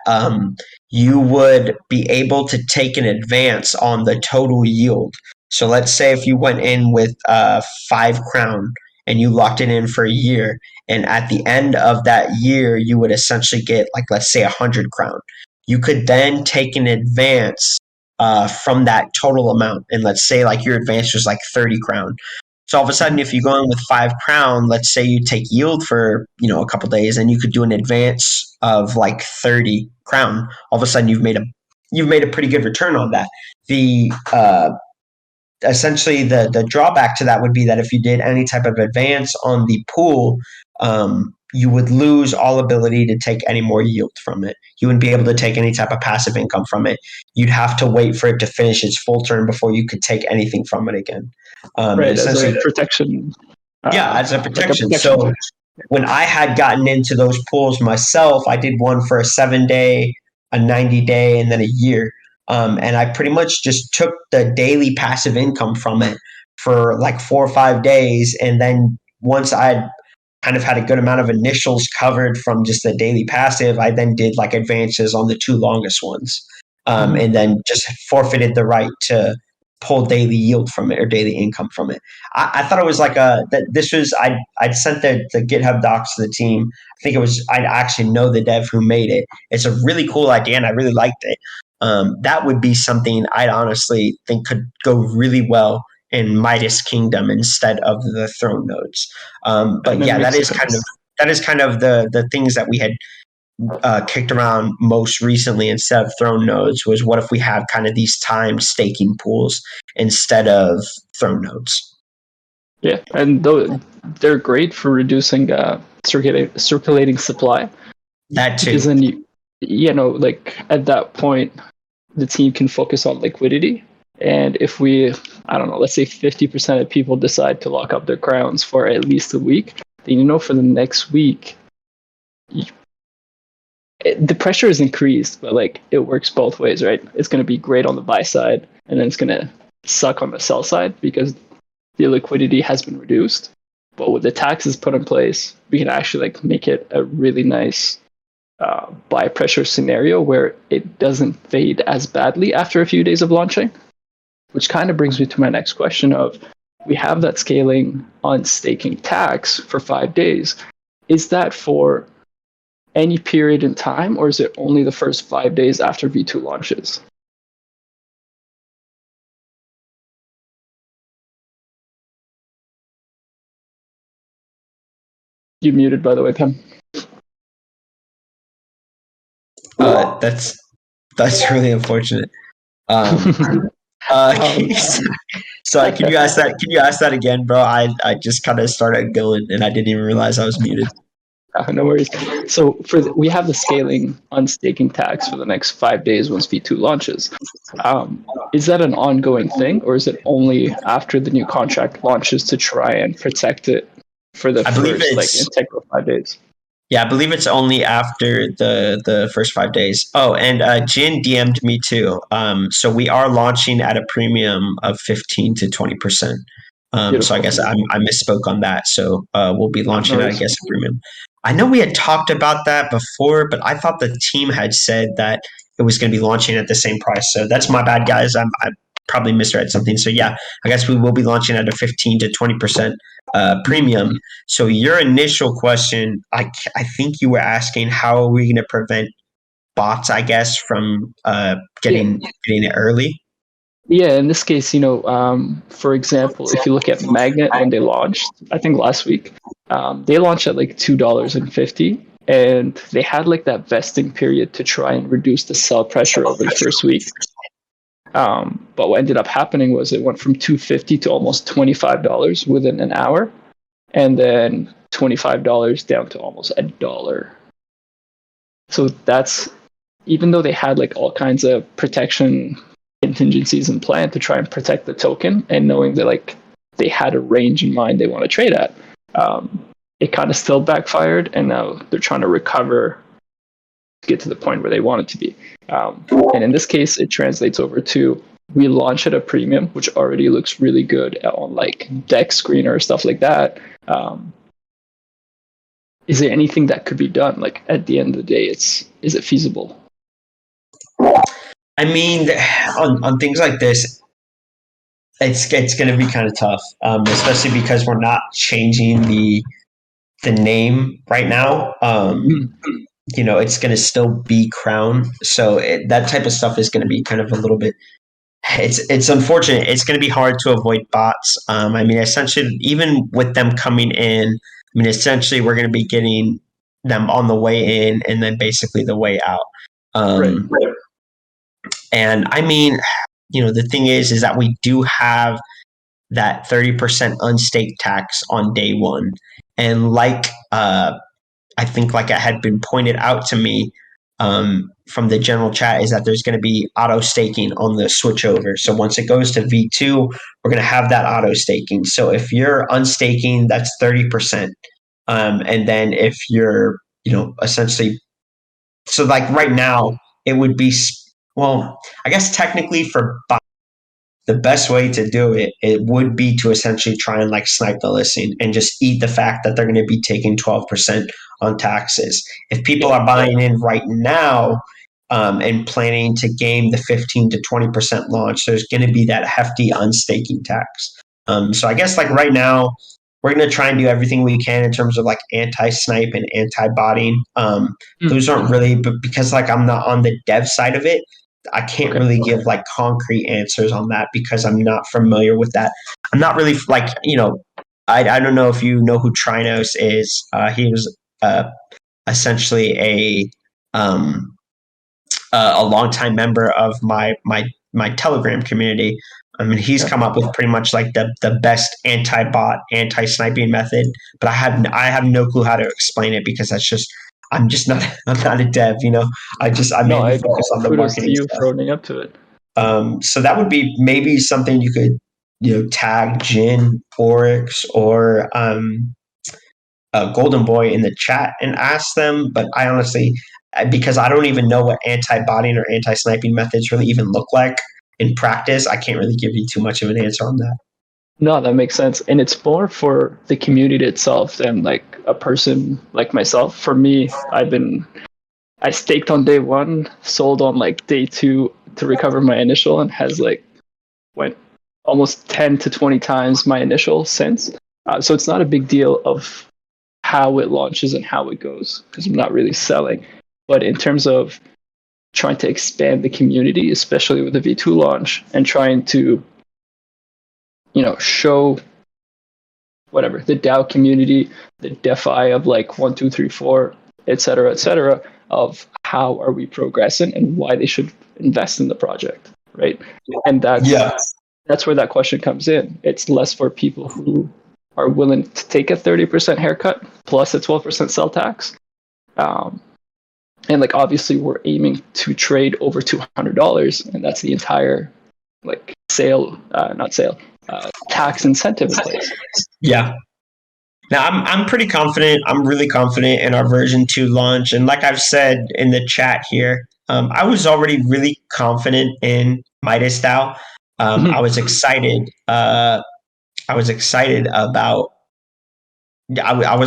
you would be able to take an advance on the total yield. So let's say if you went in with 5 crown and you locked it in for a year, and at the end of that year, you would essentially get, like, let's say 100 crown. You could then take an advance from that total amount. And let's say like your advance was like 30 crown. So all of a sudden, if you go in with 5 crown, let's say you take yield for a couple of days, and you could do an advance of like 30 crown. All of a sudden, you've made a pretty good return on that. Essentially the drawback to that would be that if you did any type of advance on the pool, you would lose all ability to take any more yield from it. You wouldn't be able to take any type of passive income from it. You'd have to wait for it to finish its full turn before you could take anything from it again. As a protection. As a protection. So when I had gotten into those pools myself, I did one for a 7-day, a 90-day, and then a year. And I pretty much just took the daily passive income from it for like 4 or 5 days. And then once I'd kind of had a good amount of initials covered from just the daily passive, I then did like advances on the 2 longest ones. And then just forfeited the right to pull daily yield from it or daily income from it. I thought it was like I'd sent the GitHub docs to the team. I think I actually know the dev who made it. It's a really cool idea and I really liked it. That would be something I'd honestly think could go really well in Midas Kingdom instead of the throne nodes. But yeah, that is kind of the things that we had kicked around most recently instead of throne nodes. Was what if we have kind of these timed staking pools instead of throne nodes? Yeah, and they're great for reducing circulating supply. That too. Because then like at that point, the team can focus on liquidity. And if I don't know, let's say 50% of people decide to lock up their crowns for at least a week, then for the next week, the pressure is increased, but like it works both ways, right? It's going to be great on the buy side, and then it's going to suck on the sell side because the liquidity has been reduced. But with the taxes put in place, we can actually like make it a really nice buy pressure scenario where it doesn't fade as badly after a few days of launching. Which kind of brings me to my next question of, we have that scaling on staking tax for 5 days. Is that for any period in time, or is it only the first 5 days after V2 launches? You muted, by the way, Penn. That's really unfortunate. Sorry, can you ask that? Can you ask that again, bro? I just kind of started going and I didn't even realize I was muted. No worries. So we have the scaling on staking tax for the next 5 days once V2 launches. Is that an ongoing thing, or is it only after the new contract launches to try and protect it for the first integral 5 days? Yeah, I believe it's only after the first 5 days. Oh, and Jin DM'd me too. So we are launching at a premium of 15 to 20%. So I guess I misspoke on that. So we'll be launching at, I guess, a premium. I know we had talked about that before, but I thought the team had said that it was going to be launching at the same price. So that's my bad, guys. I probably misread something. So yeah, I guess we will be launching at a 15 to 20% premium. So your initial question, I think you were asking, how are we going to prevent bots, I guess, from getting it early? Yeah, in this case, for example, if you look at Magnet when they launched, I think last week, they launched at like $2.50, and they had like that vesting period to try and reduce the sell pressure over the first week. But what ended up happening was it went from $2.50 to almost $25 within an hour, and then $25 down to almost $1. So that's, even though they had like all kinds of protection contingencies in plan to try and protect the token, and knowing that like they had a range in mind they want to trade at, it kind of still backfired, and now they're trying to recover to get to the point where they want it to be. And in this case, it translates over to, we launch at a premium, which already looks really good on like Dex Screener or stuff like that. Is there anything that could be done? Like at the end of the day, is it feasible? I mean, on things like this, it's going to be kind of tough, especially because we're not changing the name right now. It's going to still be Crown, so that type of stuff is going to be kind of a little bit. It's unfortunate. It's going to be hard to avoid bots. I mean, essentially, even with them coming in, essentially, we're going to be getting them on the way in and then basically the way out. Right. And I mean, the thing is that we do have that 30% unstaked tax on day one. And I think like it had been pointed out to me from the general chat, is that there's going to be auto staking on the switchover. So once it goes to V2, we're going to have that auto staking. So if you're unstaking, that's 30%. And then if you're, essentially, so like right now, it would be, well, I guess technically for the best way to do it would be to essentially try and like snipe the listing and just eat the fact that they're going to be taking 12% on taxes. If people are buying in right now and planning to game the 15 to 20% launch, there's going to be that hefty unstaking tax. So I guess like right now, we're going to try and do everything we can in terms of like anti-snipe and anti-botting. Those aren't really, but because like I'm not on the dev side of it, I can't really give like concrete answers on that because I'm not familiar with that. I'm not really like, I don't know if you know who Trinos is. He was essentially a longtime member of my Telegram community. I mean, he's come up with pretty much like the best anti-bot, anti-sniping method, but I have no clue how to explain it because I'm not a dev, I mainly focus on the kudos to marketing you stuff. for owning up to it. So that would be maybe something you could, tag Jin, Oryx, or Golden Boy in the chat and ask them. But I honestly, because I don't even know what anti-botting or anti-sniping methods really even look like in practice, I can't really give you too much of an answer on that. No, that makes sense. And it's more for the community itself than like a person like myself. For me, I staked on day one, sold on like day two to recover my initial, and has like went almost 10 to 20 times my initial since. So it's not a big deal of how it launches and how it goes because I'm not really selling. But in terms of trying to expand the community, especially with the V2 launch, and trying to, show whatever the DAO community, the DeFi of like 1, 2, 3, 4, et cetera, of how are we progressing and why they should invest in the project, right? And that's where that question comes in. It's less for people who are willing to take a 30% haircut plus a 12% sell tax. And like obviously we're aiming to trade over $200, and that's the entire like tax incentive in place. Yeah. Now I'm pretty confident. I'm really confident in our version 2 launch, and like I've said in the chat here, I was already really confident in Midas DAO. I was excited. I was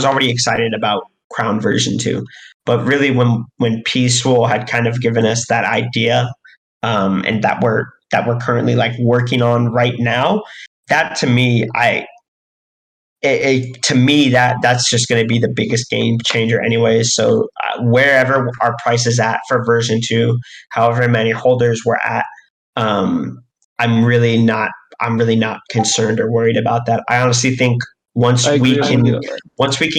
already excited about Crown version 2, but really when Peaceful had kind of given us that idea, and that we're currently like working on right now, that to me, that's just going to be the biggest game changer anyway. So wherever our price is at for version 2, however many holders we're at, I'm really not concerned or worried about that. I honestly think once we can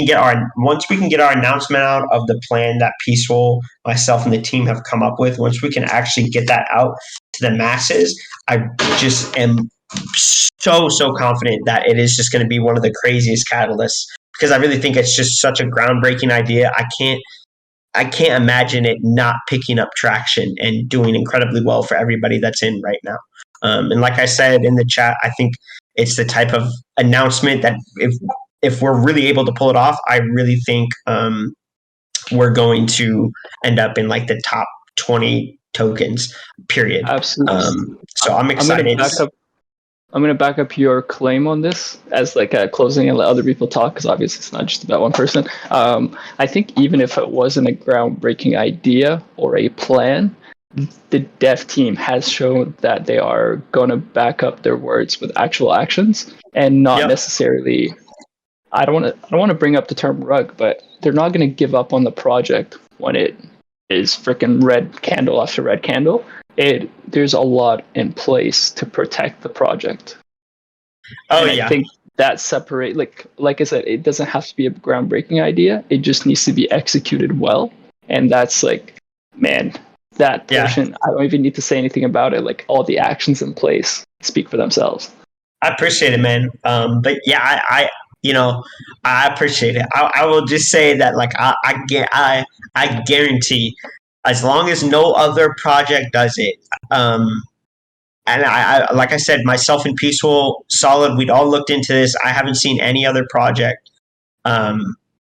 get our announcement out of the plan that Peaceful, myself, and the team have come up with, once we can actually get that out to the masses, I just am so confident that it is just going to be one of the craziest catalysts, because I really think it's just such a groundbreaking idea. I can't imagine it not picking up traction and doing incredibly well for everybody that's in right now. And like I said in the chat, I think it's the type of announcement that if we're really able to pull it off, I really think we're going to end up in like the top 20 tokens, period. Absolutely. So I'm excited. I'm going to back up your claim on this as like a closing and let other people talk, because obviously it's not just about one person. I think even if it wasn't a groundbreaking idea or a plan, the dev team has shown that they are going to back up their words with actual actions and not necessarily. I don't want to bring up the term rug, but they're not going to give up on the project when it is freaking red candle after red candle. There's a lot in place to protect the project. I think that separate, like I said, it doesn't have to be a groundbreaking idea. It just needs to be executed well, and that's like, man, that portion. I don't even need to say anything about it. Like all the actions in place speak for themselves. I appreciate it, man. But yeah, I appreciate it. I will just say that like I guarantee, as long as no other project does it, and I like I said, myself and Peaceful, solid. We'd all looked into this. I haven't seen any other project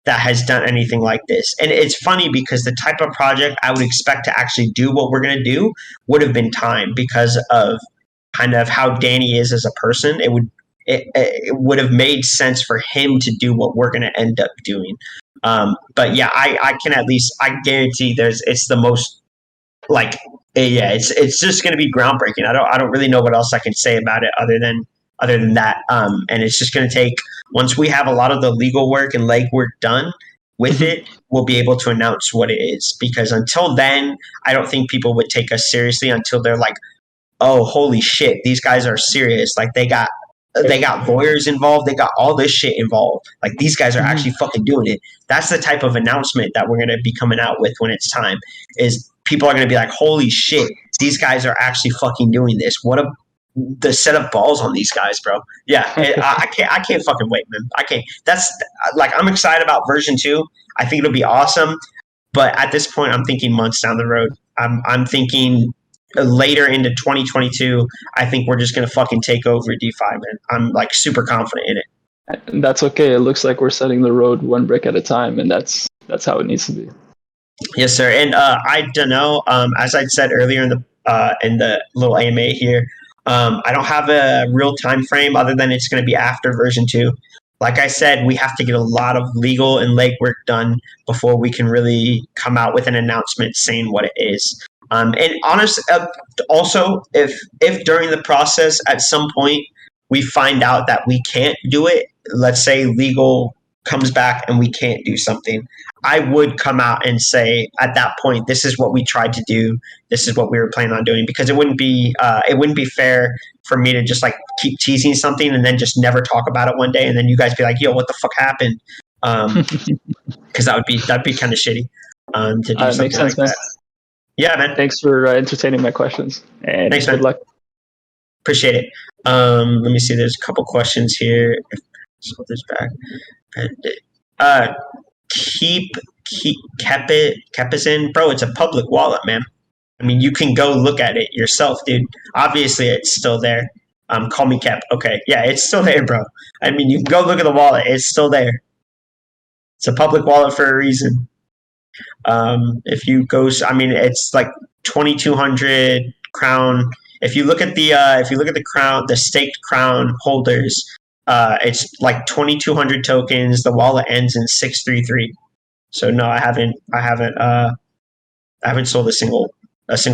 that has done anything like this. And it's funny because the type of project I would expect to actually do what we're going to do would have been time, because of kind of how Danny is as a person. It would have made sense for him to do what we're going to end up doing. But yeah, I can at least, I guarantee it's the most, like, yeah, it's just going to be groundbreaking. I don't really know what else I can say about it other than that. And it's just going to take, once we have a lot of the legal work and legwork done with it, we'll be able to announce what it is. Because until then, I don't think people would take us seriously until they're like, oh, holy shit, these guys are serious. Like, they got lawyers involved. They got all this shit involved. Like, these guys are actually fucking doing it. That's the type of announcement that we're going to be coming out with when it's time, is people are going to be like, holy shit, these guys are actually fucking doing this. The set of balls on these guys, bro. Yeah, I can't fucking wait, man. I can't. That's like, I'm excited about version 2. I think it'll be awesome. But at this point, I'm thinking months down the road. I'm thinking later into 2022, I think we're just going to fucking take over DeFi, man. I'm like super confident in it. And that's okay. It looks like we're setting the road one brick at a time, and that's how it needs to be. Yes, sir. And I don't know. As I said earlier in the little AMA here, I don't have a real time frame other than it's going to be after version 2. Like I said, we have to get a lot of legal and legwork done before we can really come out with an announcement saying what it is. And honestly, also, if during the process at some point we find out that we can't do it, let's say legal comes back and we can't do something, I would come out and say at that point, this is what we tried to do. This is what we were planning on doing, because it wouldn't be fair for me to just like keep teasing something and then just never talk about it one day, and then you guys be like, yo, what the fuck happened? Because that'd be kind of shitty to do something makes sense, like man. that. Yeah, man. Thanks for entertaining my questions. And thanks, good man. luck. Appreciate it. Let me see. There's a couple questions here. So this back. Keep Kepizin, bro. It's a public wallet, man. I mean, you can go look at it yourself, dude. Obviously, it's still there. Call me Kep. Okay, yeah, it's still there, bro. I mean, you can go look at the wallet. It's still there. It's a public wallet for a reason. If you go, I mean, it's like 2,200 crown. If you look at the crown, the staked crown holders, it's like 2,200 tokens. The wallet ends in 633. So no, I haven't sold a single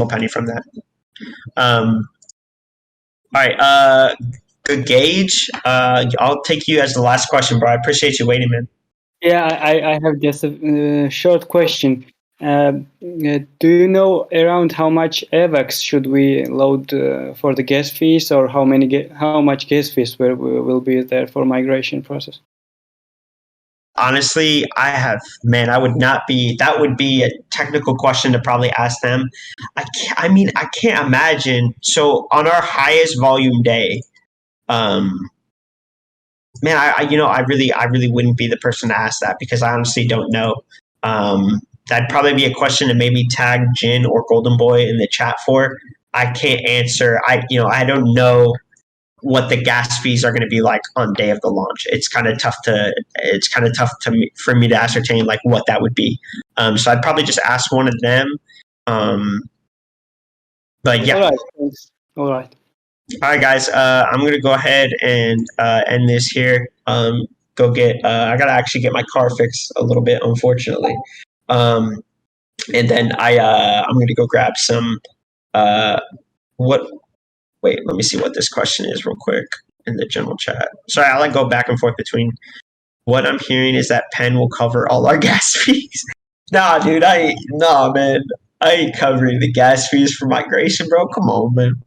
penny from that. All right, good Gage. I'll take you as the last question, bro. I appreciate you waiting, man. Yeah, I have just a short question. Do you know around how much Avax should we load for the gas fees, or how much gas fees will be there for migration process? Honestly, that would be a technical question to probably ask them. I can't imagine. So on our highest volume day, man, I really wouldn't be the person to ask that, because I honestly don't know. That'd probably be a question to maybe tag Jin or Golden Boy in the chat for. I can't answer. I don't know what the gas fees are going to be like on day of the launch. It's kind of tough for me to ascertain like what that would be. So I'd probably just ask one of them. But yeah. All right. All right, guys. I'm gonna go ahead and end this here. Go get. I gotta actually get my car fixed a little bit, unfortunately. And then I'm gonna go grab some. Wait, let me see what this question is real quick in the general chat. Sorry, I like go back and forth between. What I'm hearing is that Penn will cover all our gas fees. Nah, dude, man. I ain't covering the gas fees for migration, bro. Come on, man.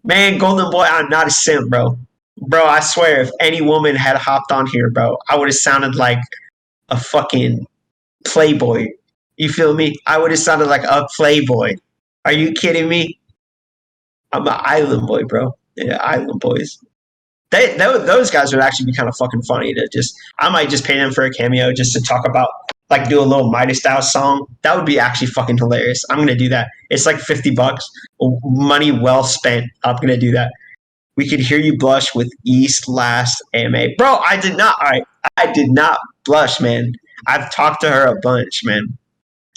Man, Golden Boy, I'm not a simp, bro. Bro, I swear, if any woman had hopped on here, bro, I would have sounded like a fucking playboy. You feel me? I would have sounded like a playboy. Are you kidding me? I'm an island boy, bro. Yeah, island boys. Those guys would actually be kind of fucking funny to just. I might just pay them for a cameo just to talk about, like, do a little Midas DAO song. That would be actually fucking hilarious. I'm gonna do that. It's like $50, money well spent. I'm gonna do that. We could hear you blush with East last AMA, bro. I did not. All right, I did not blush, man. I've talked to her a bunch, man.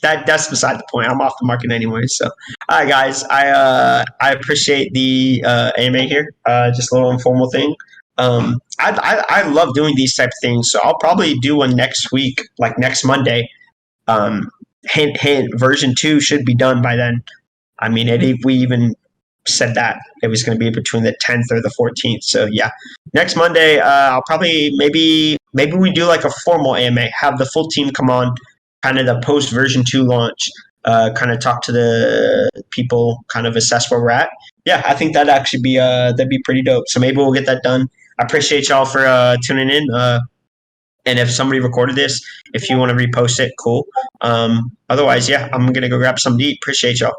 That's beside the point. I'm off the market anyway. So, all right, guys, I appreciate the AMA here. Just a little informal thing. I love doing these type of things, so I'll probably do one next week, like next Monday. Hint, hint. Version 2 should be done by then. I mean, we even said that it was going to be between the 10th or the 14th. So yeah, next Monday, I'll probably maybe we do like a formal AMA, have the full team come on, kind of the post version 2 launch, kind of talk to the people, kind of assess where we're at. Yeah, I think that'd be pretty dope. So maybe we'll get that done. I appreciate y'all for tuning in. And if somebody recorded this, if you want to repost it, cool. Otherwise, yeah, I'm gonna go grab some to eat. Appreciate y'all.